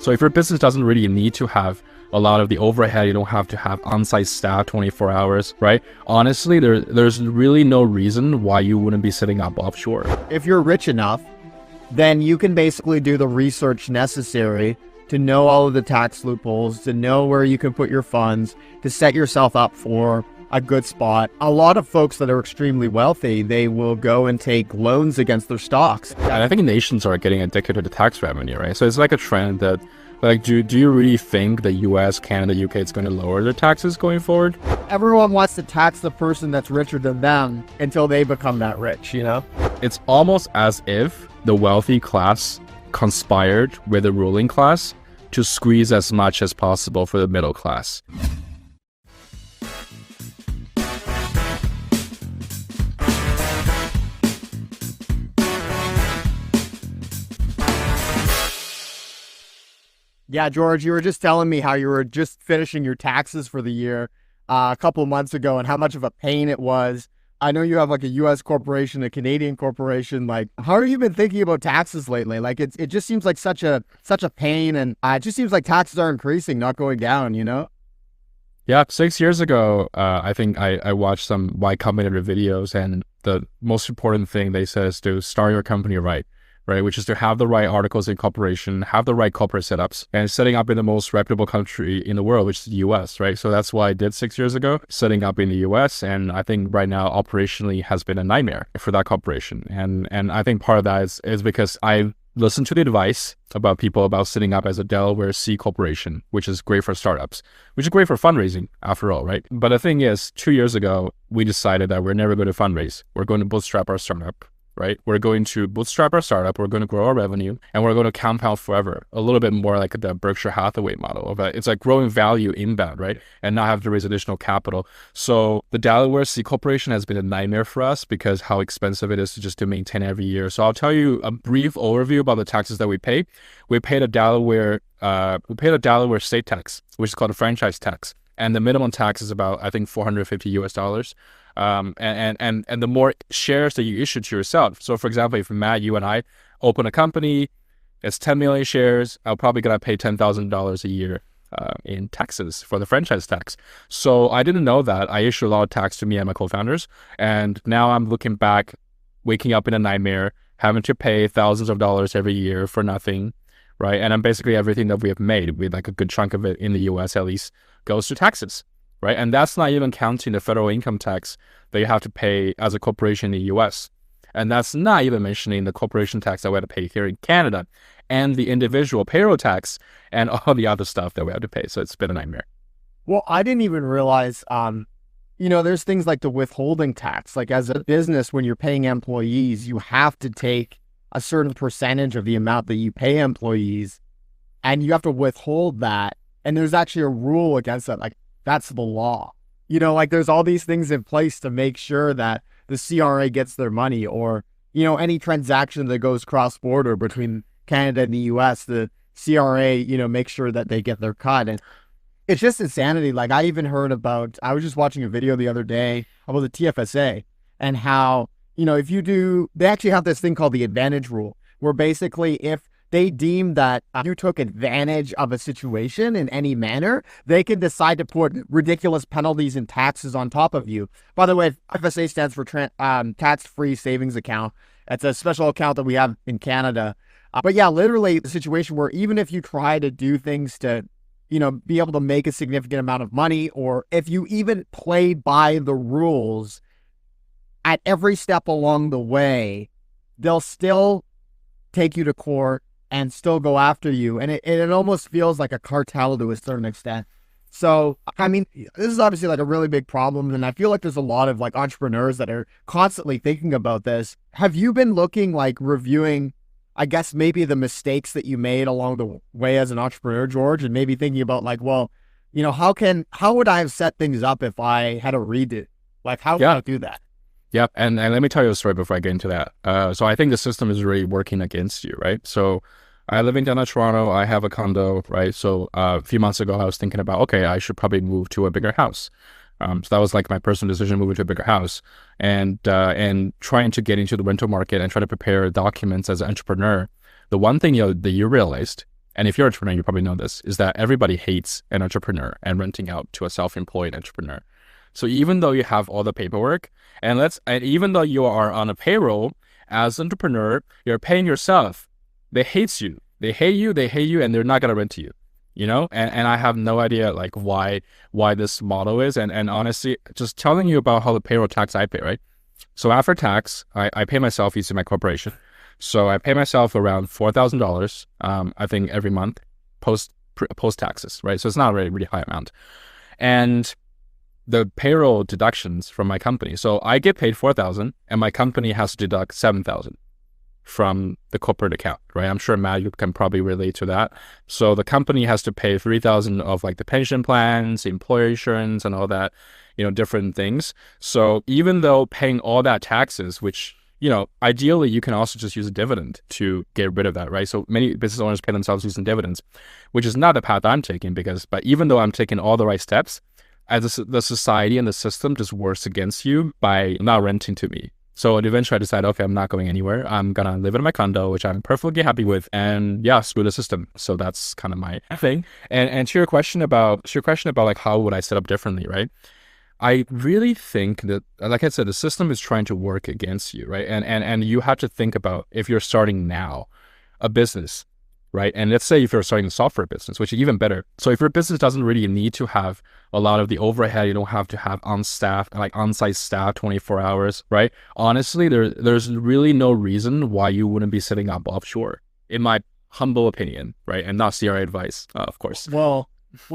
So if your business doesn't really need to have a lot of the overhead, you don't have to have on-site staff 24 hours, right? Honestly, there's really no reason why you wouldn't be setting up offshore. If you're rich enough, then you can basically do the research necessary to know all of the tax loopholes, to know where you can put your funds, to set yourself up for a good spot. A lot of folks that are extremely wealthy, they will go and take loans against their stocks. And I think nations are getting addicted to the tax revenue, right? So it's like a trend that, like, do you really think the US, Canada, UK is going to lower their taxes going forward? Everyone wants to tax the person that's richer than them until they become that rich, you know? It's almost as if the wealthy class conspired with the ruling class to squeeze as much as possible for the middle class. Yeah, George, you were just telling me how you were just finishing your taxes for the year a couple of months ago and how much of a pain it was. I know you have like a U.S. corporation, a Canadian corporation. Like, how have you been thinking about taxes lately? Like, it just seems like such a pain, and it just seems like taxes are increasing, not going down, you know? Yeah, 6 years ago, I think I watched some Y Combinator videos, and the most important thing they said is to start your company right? Which is to have the right articles of incorporation, have the right corporate setups, and setting up in the most reputable country in the world, which is the US, right? So that's what I did 6 years ago, setting up in the US. And I think right now, operationally has been a nightmare for that corporation. And I think part of that is because I listened to the advice about people about setting up as a Delaware C corporation, which is great for startups, which is great for fundraising after all, right? But the thing is, 2 years ago, we decided that we're never going to fundraise. We're going to bootstrap our startup. Right? We're going to bootstrap our startup, we're going to grow our revenue, and we're going to compound forever. A little bit more like the Berkshire Hathaway model of it. It's like growing value inbound, right? And not have to raise additional capital. So the Delaware C Corporation has been a nightmare for us because how expensive it is to maintain every year. So I'll tell you a brief overview about the taxes that we pay. We paid a Delaware state tax, which is called a franchise tax. And the minimum tax is about, I think, $450 US. And the more shares that you issue to yourself. So for example, if Matt, you and I open a company, it's 10 million shares, I'm probably going to pay $10,000 a year in taxes for the franchise tax. So I didn't know that. I issued a lot of tax to me and my co-founders. And now I'm looking back, waking up in a nightmare, having to pay thousands of dollars every year for nothing, right? And I'm basically everything that we have made, with like a good chunk of it in the US at least, goes to taxes. Right. And that's not even counting the federal income tax that you have to pay as a corporation in the US. And that's not even mentioning the corporation tax that we have to pay here in Canada and the individual payroll tax and all the other stuff that we have to pay. So it's been a nightmare. Well, I didn't even realize, there's things like the withholding tax. Like as a business, when you're paying employees, you have to take a certain percentage of the amount that you pay employees and you have to withhold that. And there's actually a rule against that. Like, that's the law. Like there's all these things in place to make sure that the CRA gets their money, or, any transaction that goes cross-border between Canada and the US, the CRA, make sure that they get their cut. And it's just insanity. Like I even heard I was just watching a video the other day about the TFSA and how, they actually have this thing called the advantage rule, where basically if they deem that you took advantage of a situation in any manner, they can decide to put ridiculous penalties and taxes on top of you. By the way, FSA stands for tax-free savings account. It's a special account that we have in Canada. But yeah, literally the situation where even if you try to do things to, be able to make a significant amount of money, or if you even play by the rules at every step along the way, they'll still take you to court and still go after you. And it almost feels like a cartel to a certain extent. So, I mean, this is obviously like a really big problem. And I feel like there's a lot of like entrepreneurs that are constantly thinking about this. Have you been reviewing, I guess, maybe the mistakes that you made along the way as an entrepreneur, George, and maybe thinking about like, well, how would I have set things up if I had a redo? Like, how would I do that? Yep. And let me tell you a story before I get into that. So I think the system is really working against you, right? So I live in downtown Toronto. I have a condo, right? So a few months ago, I was thinking about, okay, I should probably move to a bigger house. So that was like my personal decision, moving to a bigger house and trying to get into the rental market and try to prepare documents as an entrepreneur. The one thing that you realized, and if you're an entrepreneur, you probably know this, is that everybody hates an entrepreneur and renting out to a self-employed entrepreneur. So even though you have all the paperwork, and even though you are on a payroll as an entrepreneur, you're paying yourself. They hate you. They hate you, and they're not gonna rent to you. And I have no idea like why this model is. And honestly, just telling you about how the payroll tax I pay, right? So after tax, I pay myself using my corporation. So I pay myself around $4,000, I think every month post taxes, right? So it's not a really high amount. And the payroll deductions from my company. So I get paid $4,000 and my company has to deduct $7,000 from the corporate account, right? I'm sure Matt, you can probably relate to that. So the company has to pay $3,000 of like the pension plans, the employer insurance and all that, different things. So even though paying all that taxes, which, ideally you can also just use a dividend to get rid of that, right? So many business owners pay themselves using dividends, which is not the path I'm taking but even though I'm taking all the right steps, as the society and the system just works against you by not renting to me. So eventually I decided, okay, I'm not going anywhere. I'm going to live in my condo, which I'm perfectly happy with. And yeah, screw the system. So that's kind of my thing. And to your question about like, how would I set up differently, right? I really think that, like I said, the system is trying to work against you, right? And you have to think about, if you're starting now a business, right? And let's say if you're starting a software business, which is even better. So if your business doesn't really need to have a lot of the overhead, you don't have to have on-site staff 24 hours, right? Honestly, there's really no reason why you wouldn't be setting up offshore, in my humble opinion, right? And not CRA advice, of course. Well,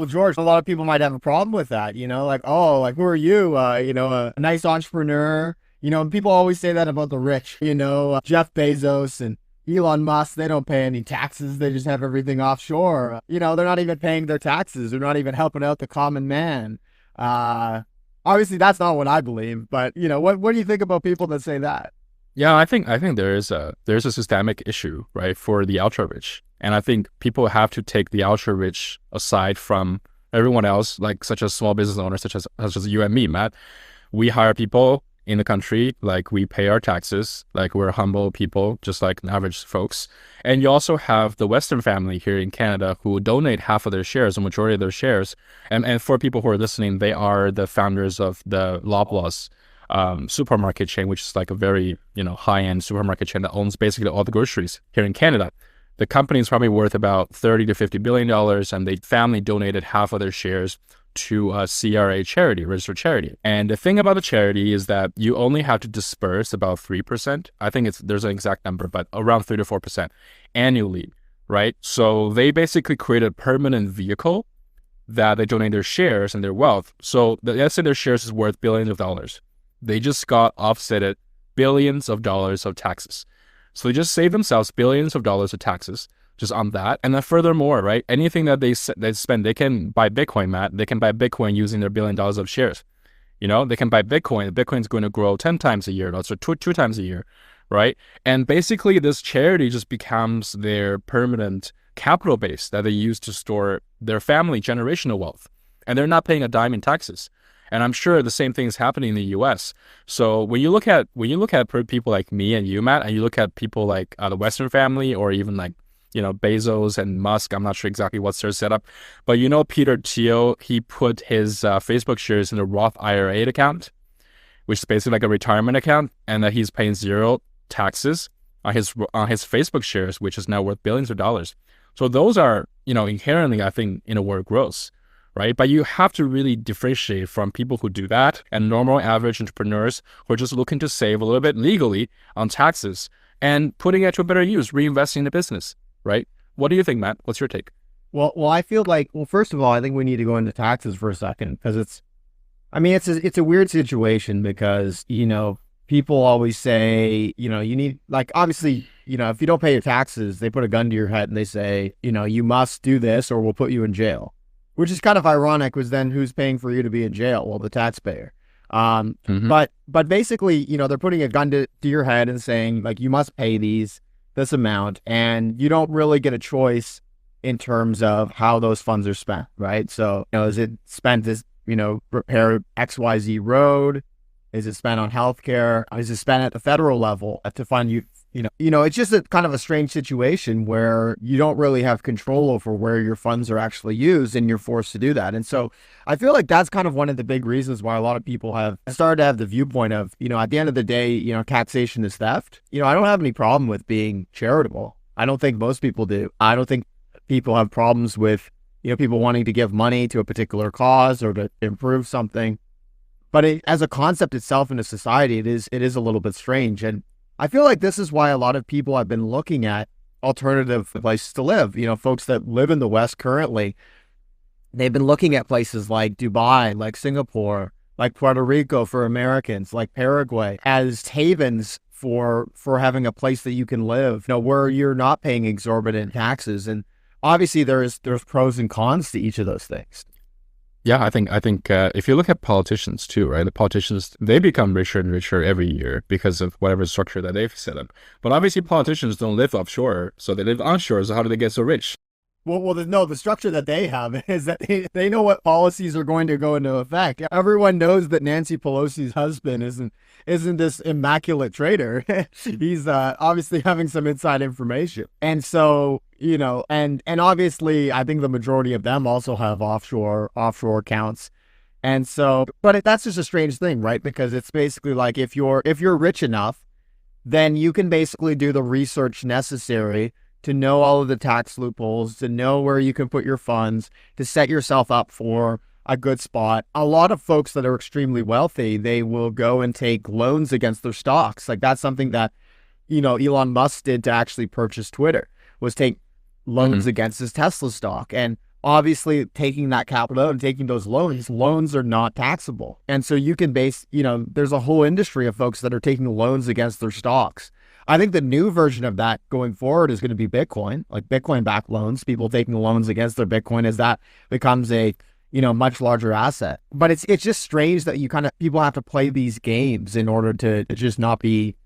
George, a lot of people might have a problem with that, like, oh, like, who are you? A nice entrepreneur. People always say that about the rich, Jeff Bezos and Elon Musk, they don't pay any taxes. They just have everything offshore. They're not even paying their taxes. They're not even helping out the common man. Obviously, that's not what I believe. But, what do you think about people that say that? Yeah, I think there's a systemic issue, right, for the ultra rich. And I think people have to take the ultra rich aside from everyone else, like such as small business owners, such as you and me, Matt. We hire people in the country, like we pay our taxes, like we're humble people, just like average folks. And you also have the Western family here in Canada who donate half of their shares, the majority of their shares. And for people who are listening, they are the founders of the Loblaws supermarket chain, which is like a very, high-end supermarket chain that owns basically all the groceries here in Canada. The company is probably worth about $30 to $50 billion, and the family donated half of their shares to a CRA charity, registered charity. And the thing about the charity is that you only have to disperse about 3%. I think there's an exact number, but around 3 to 4% annually, right? So they basically create a permanent vehicle that they donate their shares and their wealth. So let's say their shares is worth billions of dollars. They just got offsetted billions of dollars of taxes. So they just save themselves billions of dollars of taxes just on that. And then furthermore, right, anything that they spend, they can buy Bitcoin, Matt. They can buy Bitcoin using their $1 billion of shares. They can buy Bitcoin. Bitcoin's going to grow 10 times a year, so two times a year, right? And basically this charity just becomes their permanent capital base that they use to store their family generational wealth. And they're not paying a dime in taxes. And I'm sure the same thing is happening in the U.S. So when you look at people like me and you, Matt, and you look at people like the Western family, or even like Bezos and Musk, I'm not sure exactly what's their setup, but Peter Thiel, he put his Facebook shares in a Roth IRA account, which is basically like a retirement account, and that he's paying zero taxes on his Facebook shares, which is now worth billions of dollars. So those are inherently, I think, in a word, gross, right? But you have to really differentiate from people who do that and normal average entrepreneurs who are just looking to save a little bit legally on taxes and putting it to a better use, reinvesting in the business. Right? What do you think, Matt? What's your take? Well, I feel like, first of all, I think we need to go into taxes for a second, because it's a weird situation, because, people always say, you need, like, obviously, if you don't pay your taxes, they put a gun to your head and they say, you must do this or we'll put you in jail, which is kind of ironic, because then who's paying for you to be in jail? Well, the taxpayer. But basically, they're putting a gun to your head and saying, like, you must pay this amount, and you don't really get a choice in terms of how those funds are spent, right? So, is it spent as, repair XYZ road? Is it spent on healthcare? Is it spent at the federal level to fund you, It's just a kind of a strange situation where you don't really have control over where your funds are actually used and you're forced to do that. And so I feel like that's kind of one of the big reasons why a lot of people have started to have the viewpoint of, at the end of the day, taxation is theft. I don't have any problem with being charitable. I don't think most people do. I don't think people have problems with, people wanting to give money to a particular cause or to improve something. But as a concept itself in a society, it is a little bit strange. And I feel like this is why a lot of people have been looking at alternative places to live. Folks that live in the West currently, they've been looking at places like Dubai, like Singapore, like Puerto Rico for Americans, like Paraguay, as havens for having a place that you can live, where you're not paying exorbitant taxes. And obviously there's pros and cons to each of those things. Yeah, I think if you look at politicians too, right? The politicians, they become richer and richer every year because of whatever structure that they've set up. But obviously politicians don't live offshore, so they live onshore. So how do they get so rich? Well, the structure that they have is that they know what policies are going to go into effect. Everyone knows that Nancy Pelosi's husband isn't this immaculate trader. He's obviously having some inside information. And so, and obviously I think the majority of them also have offshore accounts. And so, but that's just a strange thing, right? Because it's basically like if you're rich enough, then you can basically do the research necessary to know all of the tax loopholes, to know where you can put your funds, to set yourself up for a good spot. A lot of folks that are extremely wealthy, they will go and take loans against their stocks. Like that's something that, Elon Musk did to actually purchase Twitter, was take loans against his Tesla stock. And obviously taking that capital and taking those loans are not taxable. And so you can there's a whole industry of folks that are taking loans against their stocks. I think the new version of that going forward is going to be Bitcoin, like Bitcoin-backed loans, people taking loans against their Bitcoin as that becomes a, much larger asset. But it's just strange that people have to play these games in order to just not be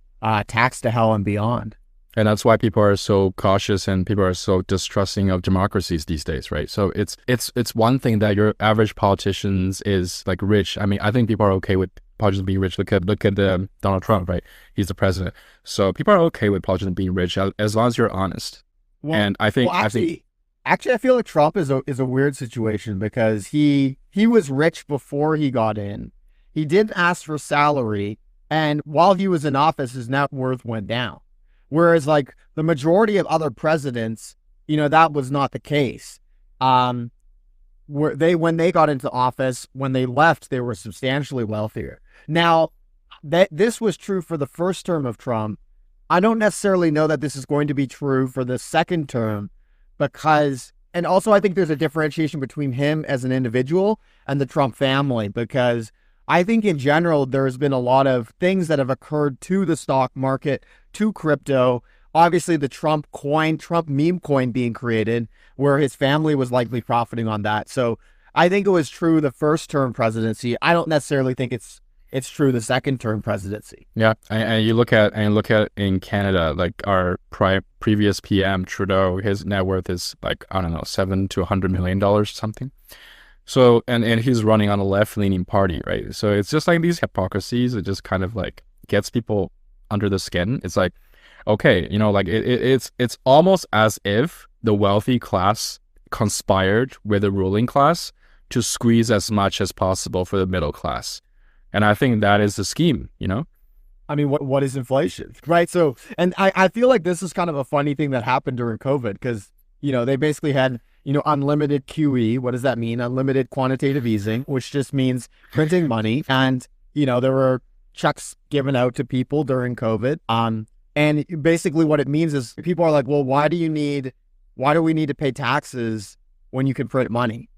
taxed to hell and beyond. And that's why people are so cautious and people are so distrusting of democracies these days, right? So it's one thing that your average politicians is like rich. I mean, I think people are okay with politicians being rich. Look at Donald Trump, right? He's the president. So people are okay with politicians being rich as long as you're honest. Well, and I think actually, I feel like Trump is a weird situation because he was rich before he got in. He didn't ask for salary, and while he was in office, his net worth went down. Whereas like the majority of other presidents, that was not the case. When they got into office, when they left, they were substantially wealthier. Now, this was true for the first term of Trump. I don't necessarily know that this is going to be true for the second term and also I think there's a differentiation between him as an individual and the Trump family, because I think in general, there's been a lot of things that have occurred to the stock market, to crypto. Obviously, the Trump meme coin being created, where his family was likely profiting on that. So I think it was true the first term presidency. I don't necessarily think it's true the second term presidency. Yeah, and you look at in Canada, like our previous PM Trudeau, his net worth is like, I don't know, $700 to $100 million or something. So, and he's running on a left-leaning party, right? So it's just like these hypocrisies. It just kind of like gets people under the skin. It's like, okay, like it's almost as if the wealthy class conspired with the ruling class to squeeze as much as possible for the middle class. And I think that is the scheme, I mean, what is inflation, right? So, and I feel like this is kind of a funny thing that happened during COVID because, they basically had unlimited QE. What does that mean? Unlimited quantitative easing, which just means printing money. And, there were checks given out to people during COVID. And basically what it means is people are like, well, why do we need to pay taxes when you can print money?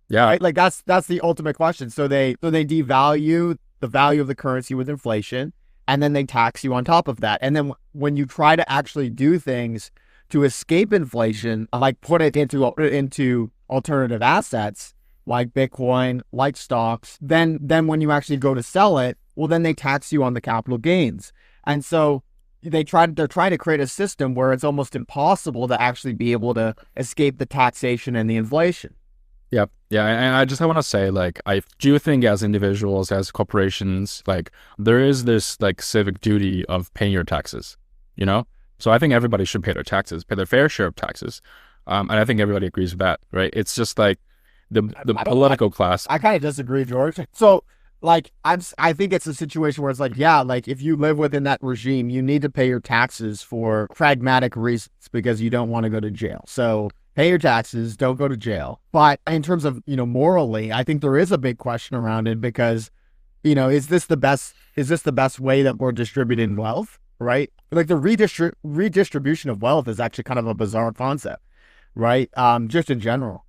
Yeah. Right? Like that's the ultimate question. So they devalue the value of the currency with inflation, and then they tax you on top of that. And then when you try to actually do things to escape inflation, like put it into alternative assets like Bitcoin, like stocks, then when you actually go to sell it, well, then they tax you on the capital gains. And so they're trying to create a system where it's almost impossible to actually be able to escape the taxation and the inflation. Yeah. And I want to say, like, I do think as individuals, as corporations, like, there is this like civic duty of paying your taxes. you know? So I think everybody should pay their taxes, pay their fair share of taxes. And I think everybody agrees with that, right? It's just like the political class. I kind of disagree, George. So like I think it's a situation where it's like, yeah, like if you live within that regime, you need to pay your taxes for pragmatic reasons because you don't want to go to jail. So pay your taxes, don't go to jail. But in terms of, morally, I think there is a big question around it because, is this the best way that we're distributing wealth, right? Like the redistribution of wealth is actually kind of a bizarre concept, right? Just in general.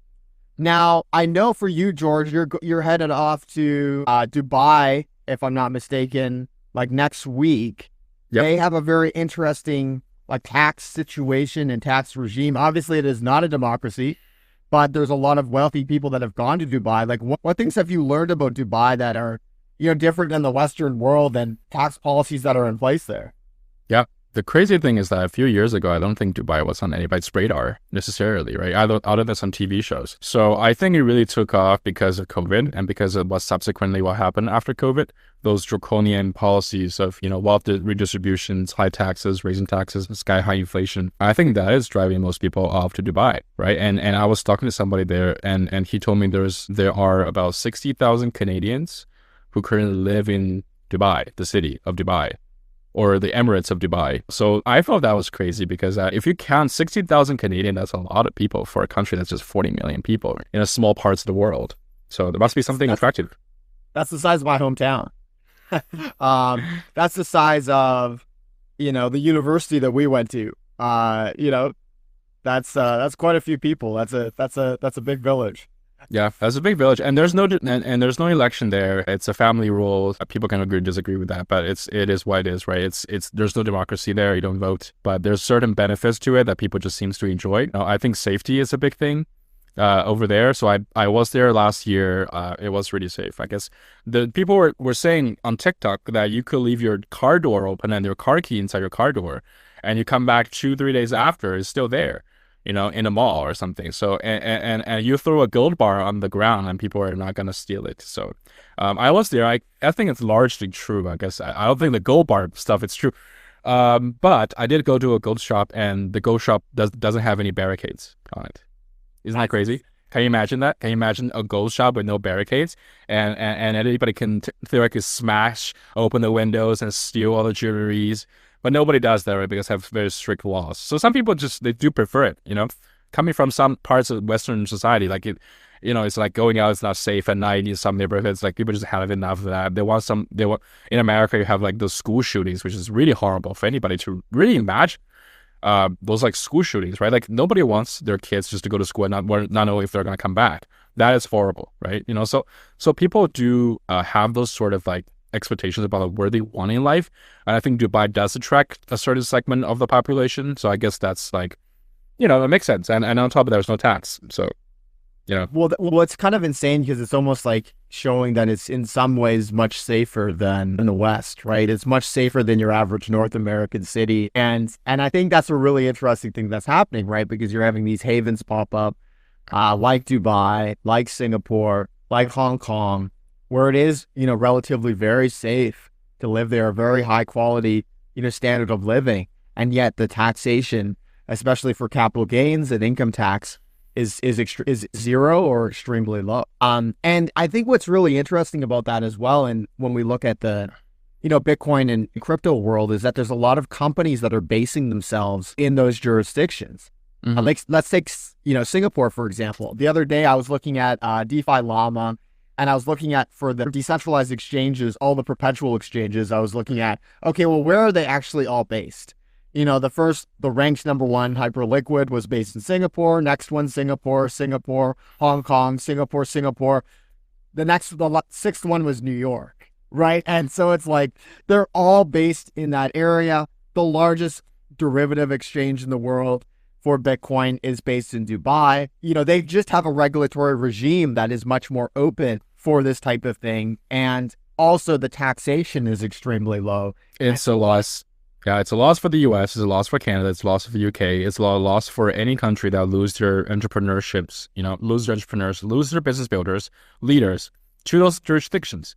Now, I know for you, George, you're headed off to Dubai, if I'm not mistaken, like next week. Yep. They have a very interesting like tax situation and tax regime. Obviously, it is not a democracy, but there's a lot of wealthy people that have gone to Dubai. Like, what things have you learned about Dubai that are, different than the Western world and tax policies that are in place there? Yeah. The crazy thing is that a few years ago, I don't think Dubai was on anybody's radar necessarily, right? Other than some TV shows. So I think it really took off because of COVID and because of what subsequently what happened after COVID. Those draconian policies of, wealth redistributions, high taxes, raising taxes, sky high inflation. I think that is driving most people off to Dubai, right? And I was talking to somebody there and he told me there are about 60,000 Canadians who currently live in Dubai, the city of Dubai, or the Emirates of Dubai. So I thought that was crazy because if you count 60,000 Canadian, that's a lot of people for a country that's just 40 million people in a small parts of the world. So there must be something attractive. That's the size of my hometown. That's the size of, the university that we went to. That's quite a few people. That's a big village. Yeah, that's a big village, and there's no election there. It's a family rule. People can agree or disagree with that, but it is what it is, right? It's there's no democracy there. You don't vote, but there's certain benefits to it that people just seems to enjoy. I think safety is a big thing over there. So I was there last year. It was really safe. I guess the people were saying on TikTok that you could leave your car door open and your car key inside your car door, and you come back 2-3 days after, it's still there. In a mall or something. So, and you throw a gold bar on the ground and people are not going to steal it. So, I was there. I think it's largely true. I guess I don't think the gold bar stuff is true. But I did go to a gold shop and the gold shop doesn't have any barricades on it. Isn't that crazy? Can you imagine that? Can you imagine a gold shop with no barricades and anybody can theoretically smash open the windows and steal all the jewelries? But nobody does that, right? Because they have very strict laws. So some people they do prefer it, coming from some parts of Western society, like it's like going out is not safe at night in some neighborhoods. Like people just have enough of that. In America, you have like those school shootings, which is really horrible for anybody to really imagine. Those like school shootings, right? Like nobody wants their kids just to go to school and not know if they're going to come back. That is horrible, right? So people do have those sort of like expectations about where they want in life, and I think Dubai does attract a certain segment of the population. So I guess that's like, it makes sense. And on top of that, there's no tax. So, well, it's kind of insane because it's almost like showing that it's in some ways much safer than in the West, right? It's much safer than your average North American city, and I think that's a really interesting thing that's happening, right? Because you're having these havens pop up, like Dubai, like Singapore, like Hong Kong, where it is, relatively very safe to live there, a very high quality, standard of living. And yet the taxation, especially for capital gains and income tax, is zero or extremely low. And I think what's really interesting about that as well, and when we look at the, Bitcoin and crypto world, is that there's a lot of companies that are basing themselves in those jurisdictions. Mm-hmm. Like let's take, Singapore, for example. The other day I was looking at DeFi Llama, and I was looking at, for the decentralized exchanges, all the perpetual exchanges, I was looking at, okay, well, where are they actually all based? The ranked number one, Hyperliquid, was based in Singapore. Next one, Singapore, Hong Kong, Singapore. The sixth one was New York, right? And so it's like, they're all based in that area. The largest derivative exchange in the world for Bitcoin is based in Dubai. They just have a regulatory regime that is much more open for this type of thing. And also the taxation is extremely low. It's a loss. Yeah, it's a loss for the US, it's a loss for Canada, it's a loss for the UK, it's a loss for any country that lose their entrepreneurships, lose their entrepreneurs, lose their business builders, leaders to those jurisdictions.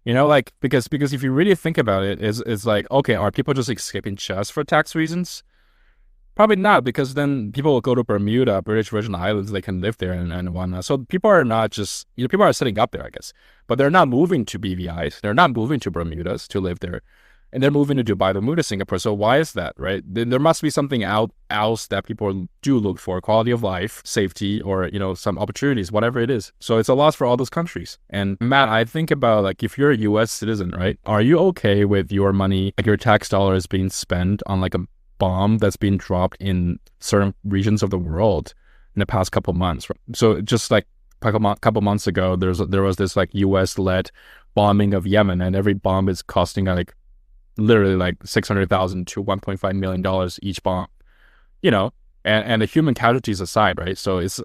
Like because if you really think about it, it's like, okay, are people just escaping just for tax reasons? Probably not, because then people will go to Bermuda, British Virgin Islands, they can live there and whatnot. So people are not just, people are setting up there, I guess, but they're not moving to BVIs. They're not moving to Bermudas to live there. And they're moving to Dubai, they're moving to Singapore. So why is that, right? There must be something else that people do look for: quality of life, safety, or, some opportunities, whatever it is. So it's a loss for all those countries. And Matt, I think about, like, if you're a US citizen, right? Are you okay with your money, like your tax dollars being spent on like a bomb that's been dropped in certain regions of the world in the past couple months? So just like a couple months ago, there was this like US-led bombing of Yemen, and every bomb is costing like literally like $600,000 to $1.5 million each bomb, and the human casualties aside, right? So it's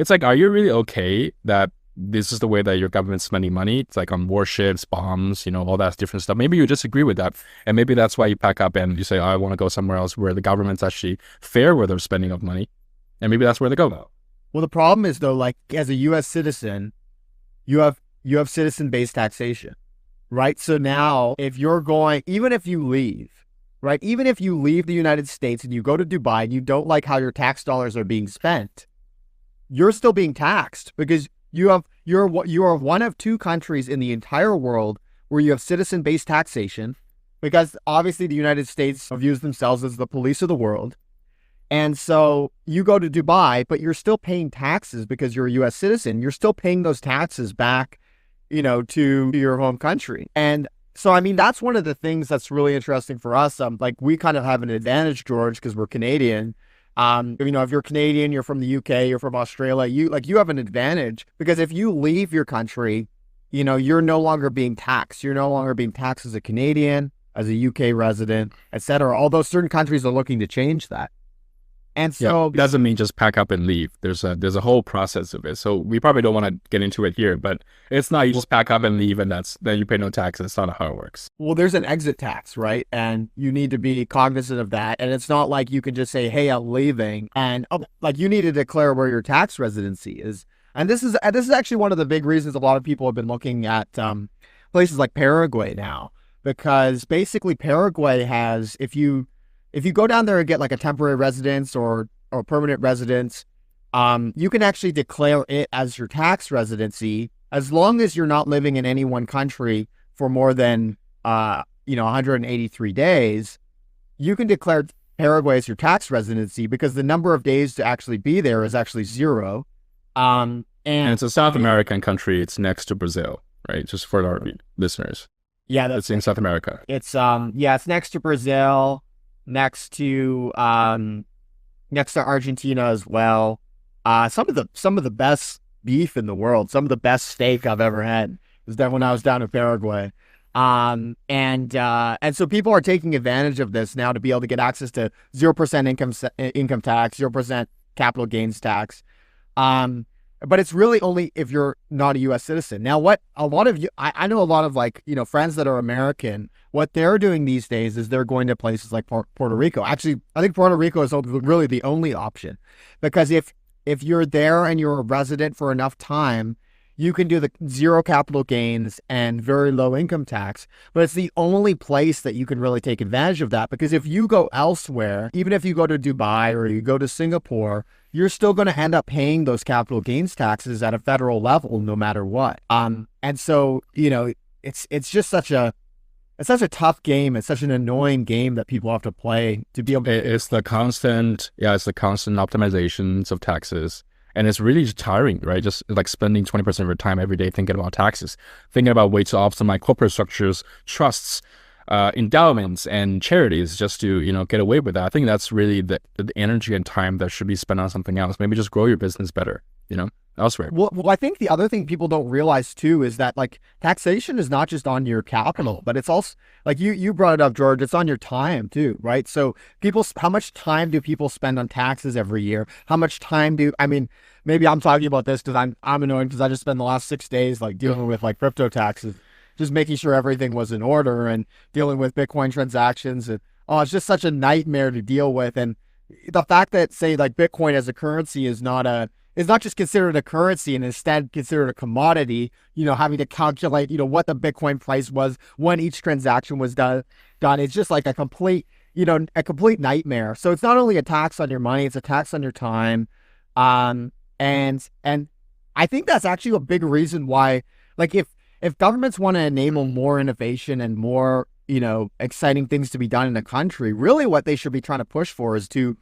like, are you really okay that this is the way that your government's spending money? It's like on warships, bombs, all that different stuff. Maybe you disagree with that, and maybe that's why you pack up and you say, I want to go somewhere else where the government's actually fair with their spending of money, and maybe that's where they go. Well, the problem is, though, like, as a U.S. citizen, you have citizen-based taxation, right? So now, if you're going, even if you leave, right, even if you leave the United States and you go to Dubai and you don't like how your tax dollars are being spent, you're still being taxed, because you are one of two countries in the entire world where you have citizen-based taxation, because obviously the United States views themselves as the police of the world. And so you go to Dubai, but you're still paying taxes because you're a U.S. citizen. You're still paying those taxes back, to your home country. And so, I mean, that's one of the things that's really interesting for us. Like, we kind of have an advantage, George, because we're Canadian. If you're Canadian, you're from the UK, you're from Australia, you have an advantage, because if you leave your country, you're no longer being taxed. You're no longer being taxed as a Canadian, as a UK resident, etc. Although certain countries are looking to change that. And so it doesn't mean just pack up and leave. There's a whole process of it. So we probably don't want to get into it here, but it's not you just pack up and leave and then you pay no taxes. That's not how it works. Well, there's an exit tax, right? And you need to be cognizant of that. And it's not like you can just say, hey, I'm leaving. And like, you need to declare where your tax residency is. And this is actually one of the big reasons a lot of people have been looking at places like Paraguay now, because basically Paraguay has, if you go down there and get like a temporary residence or permanent residence, you can actually declare it as your tax residency, as long as you're not living in any one country for more than 183 days. You can declare Paraguay as your tax residency, because the number of days to actually be there is actually 0. And it's a South American country. It's next to Brazil, right? Just for our listeners. Yeah, it's in South America. It's it's next to Brazil, next to Argentina as well. Some of the best beef in the world, some of the best steak I've ever had was that when I was down in Paraguay. And so people are taking advantage of this now to be able to get access to 0% income tax, 0% capital gains tax. But it's really only if you're not a U.S. citizen. Now, what a lot of you, I know a lot of friends that are American, what they're doing these days is they're going to places like Puerto Rico. Actually, I think Puerto Rico is really the only option, because if you're there and you're a resident for enough time, you can do the 0 capital gains and very low income tax, but it's the only place that you can really take advantage of that. Because if you go elsewhere, even if you go to Dubai or you go to Singapore, you're still going to end up paying those capital gains taxes at a federal level, no matter what. And so, it's just such a tough game. It's such an annoying game that people have to play to be able to. It's the constant optimizations of taxes. And it's really tiring, right? Just like spending 20% of your time every day thinking about taxes, thinking about ways to optimize corporate structures, trusts, endowments, and charities, just to, get away with that. I think that's really the energy and time that should be spent on something else. Maybe just grow your business better, elsewhere. Well, I think the other thing people don't realize too is that taxation is not just on your capital, but it's also, like you brought it up, George, it's on your time too, right? So how much time do people spend on taxes every year? How much time maybe I'm talking about this because I'm annoyed because I just spent the last 6 days dealing with crypto taxes, just making sure everything was in order and dealing with Bitcoin transactions. And it's just such a nightmare to deal with. And the fact that, say, Bitcoin as a currency is not a is not just considered a currency and instead considered a commodity, having to calculate, what the Bitcoin price was when each transaction was done. It's just like a complete nightmare. So it's not only a tax on your money, it's a tax on your time. And I think that's actually a big reason why, like, if governments want to enable more innovation and more, exciting things to be done in the country, really what they should be trying to push for is to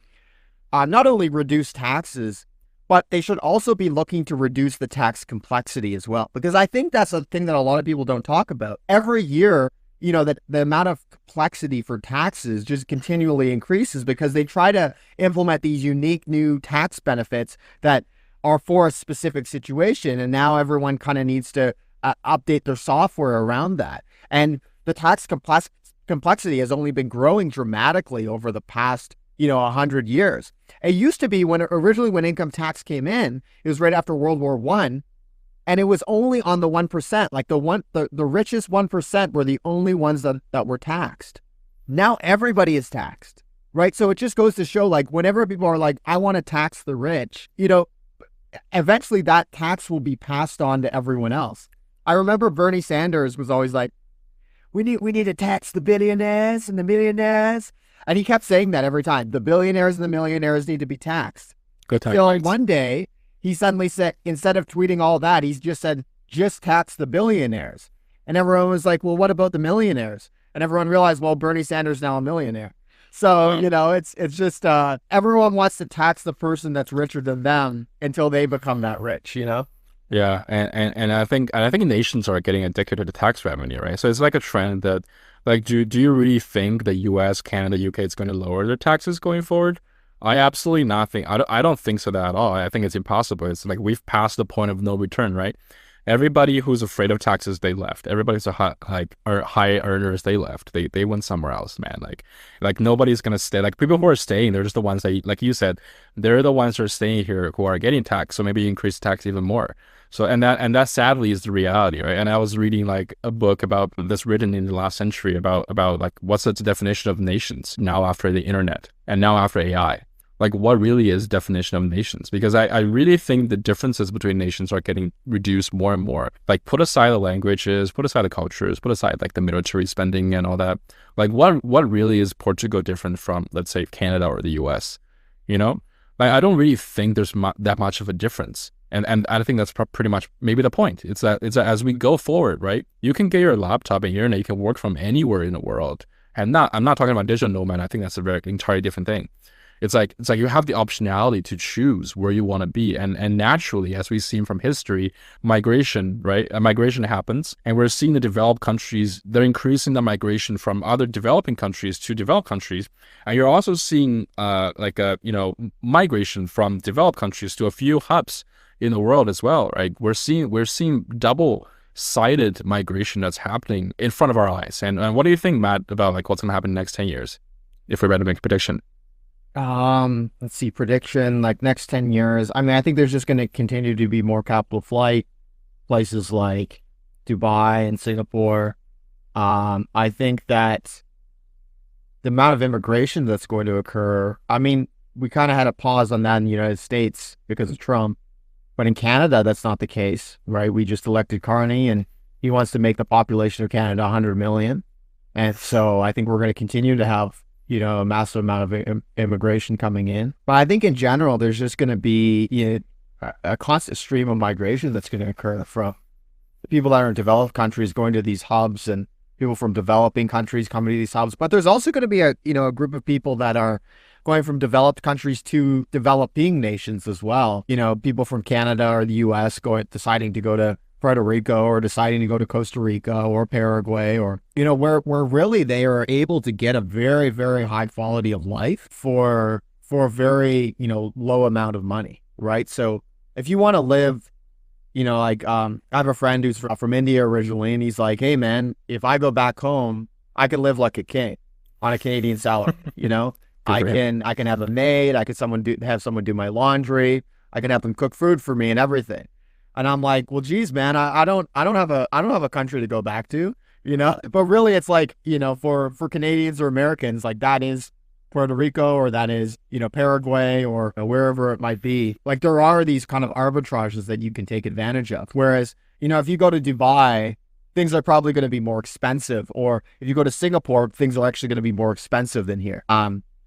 not only reduce taxes, but they should also be looking to reduce the tax complexity as well. Because I think that's a thing that a lot of people don't talk about. Every year, that the amount of complexity for taxes just continually increases because they try to implement these unique new tax benefits that are for a specific situation. And now everyone kind of needs to update their software around that. And the tax complexity has only been growing dramatically over the past 100 years. It used to be originally when income tax came in, it was right after World War I, and it was only on the 1%, like the richest 1% were the only ones that were taxed. Now everybody is taxed, right? So it just goes to show, like, whenever people are like, I want to tax the rich, eventually that tax will be passed on to everyone else. I remember Bernie Sanders was always like, we need to tax the billionaires and the millionaires. And he kept saying that every time. The billionaires and the millionaires need to be taxed. Good tax. So one day, he suddenly said, instead of tweeting all that, he's just said, just tax the billionaires. And everyone was like, well, what about the millionaires? And everyone realized, well, Bernie Sanders is now a millionaire. So, it's just everyone wants to tax the person that's richer than them until they become that rich, Yeah, and I think nations are getting addicted to the tax revenue, right? So it's like a trend that, like, do you really think the U.S., Canada, UK is going to lower their taxes going forward? I absolutely not think. I don't think so at all. I think it's impossible. It's like we've passed the point of no return, right? Everybody who's afraid of taxes, they left. Everybody's high earners, they left. They went somewhere else, man. Like nobody's gonna stay. Like people who are staying, they're just the ones that, like you said, they're the ones who are staying here who are getting taxed. So maybe increase tax even more. So and that sadly is the reality, right? And I was reading like a book about this written in the last century about like what's the definition of nations now after the internet and now after AI. Like what really is definition of nations? Because I really think the differences between nations are getting reduced more and more. Like put aside the languages, put aside the cultures, put aside like the military spending and all that. Like what really is Portugal different from, let's say, Canada or the US? Like I don't really think there's that much of a difference. And I think that's pretty much maybe the point. It's that as we go forward, right? You can get your laptop and internet, you can work from anywhere in the world. And I'm not talking about digital nomad. I think that's a very entirely different thing. It's like you have the optionality to choose where you want to be. And naturally, as we've seen from history, migration, right? Migration happens. And we're seeing the developed countries, they're increasing the migration from other developing countries to developed countries. And you're also seeing migration from developed countries to a few hubs in the world as well, right? We're seeing double-sided migration that's happening in front of our eyes. And what do you think, Matt, about like what's going to happen in the next 10 years, if we're about to make a prediction? Let's see, prediction, like next 10 years. I mean, I think there's just going to continue to be more capital flight, places like Dubai and Singapore. I think that the amount of immigration that's going to occur, I mean, we kind of had a pause on that in the United States because of Trump, but in Canada, that's not the case, right? We just elected Carney and he wants to make the population of Canada 100 million. And so I think we're going to continue to have a massive amount of immigration coming in. But I think in general, there's just going to be a constant stream of migration that's going to occur from the people that are in developed countries going to these hubs and people from developing countries coming to these hubs. But there's also going to be a group of people that are going from developed countries to developing nations as well. People from Canada or the US deciding to go to Puerto Rico or deciding to go to Costa Rica or Paraguay or, where really they are able to get a very, very high quality of life for a very, low amount of money, right? So if you want to live, I have a friend who's from India originally, and he's like, hey man, if I go back home, I can live like a king on a Canadian salary, I can have a maid, have someone do my laundry, I can have them cook food for me and everything. And I'm like, well, geez, man, I don't have a country to go back to, but really it's like, for Canadians or Americans, like that is Puerto Rico, or that is, Paraguay, or wherever it might be. Like, there are these kind of arbitrages that you can take advantage of. Whereas, if you go to Dubai, things are probably going to be more expensive. Or if you go to Singapore, things are actually going to be more expensive than here.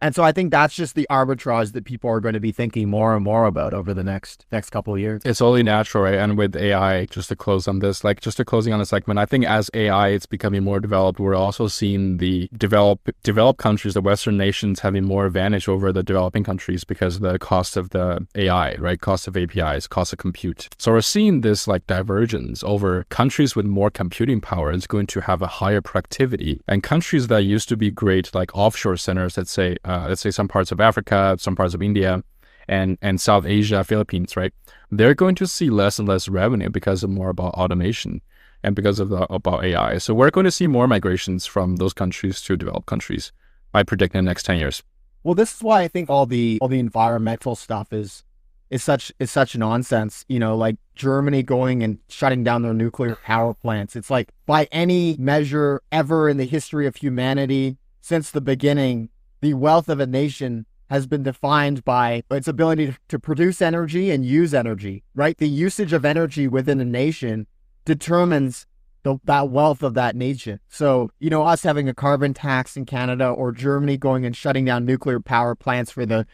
And so I think that's just the arbitrage that people are going to be thinking more and more about over the next couple of years. It's only natural, right? And with AI, just to close on this, like just to closing on the segment, I think as AI it's becoming more developed, we're also seeing the developed countries, the Western nations, having more advantage over the developing countries because of the cost of the AI, right? Cost of APIs, cost of compute. So we're seeing this like divergence over countries with more computing power is going to have a higher productivity, and countries that used to be great, like offshore centers, let's say some parts of Africa, some parts of India, and South Asia, Philippines, right? They're going to see less and less revenue because of more about automation and because of about AI. So we're going to see more migrations from those countries to developed countries, I predict, in the next 10 years. Well, this is why I think all the environmental stuff is such nonsense. Like Germany going and shutting down their nuclear power plants. It's like, by any measure ever in the history of humanity since the beginning, the wealth of a nation has been defined by its ability to produce energy and use energy, right? The usage of energy within a nation determines that wealth of that nation. So, us having a carbon tax in Canada, or Germany going and shutting down nuclear power plants for the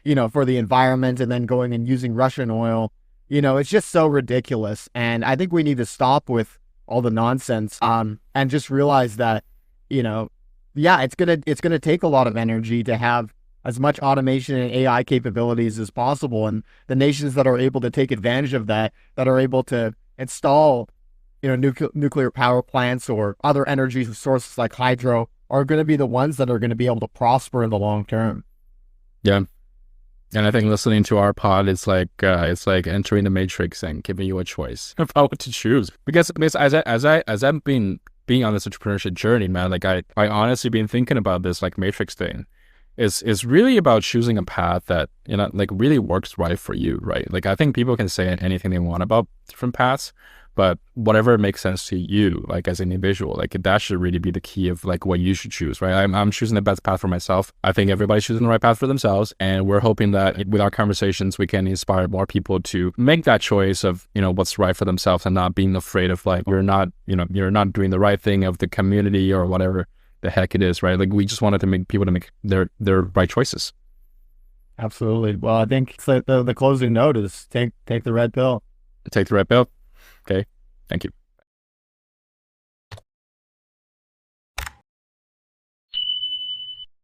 environment, and then going and using Russian oil, it's just so ridiculous. And I think we need to stop with all the nonsense, and just realize that, yeah, it's gonna take a lot of energy to have as much automation and AI capabilities as possible. And the nations that are able to take advantage of that are able to install, nuclear power plants or other energy sources like hydro, are going to be the ones that are going to be able to prosper in the long term. Yeah. And I think listening to our pod, it's like entering the matrix and giving you a choice about what to choose. Because as I've been being on this entrepreneurship journey, man, like I honestly been thinking about this like matrix thing. Is really about choosing a path that, like really works right for you, right? Like I think people can say anything they want about different paths, but whatever makes sense to you, like as an individual, like that should really be the key of like what you should choose, right? I'm choosing the best path for myself. I think everybody's choosing the right path for themselves, and we're hoping that with our conversations, we can inspire more people to make that choice of, what's right for themselves, and not being afraid of like, you're not doing the right thing of the community or whatever the heck it is, right? Like we just wanted to make people to make their right choices. Absolutely. Well, I think the closing note is take the red pill. Take the red pill. Okay. Thank you.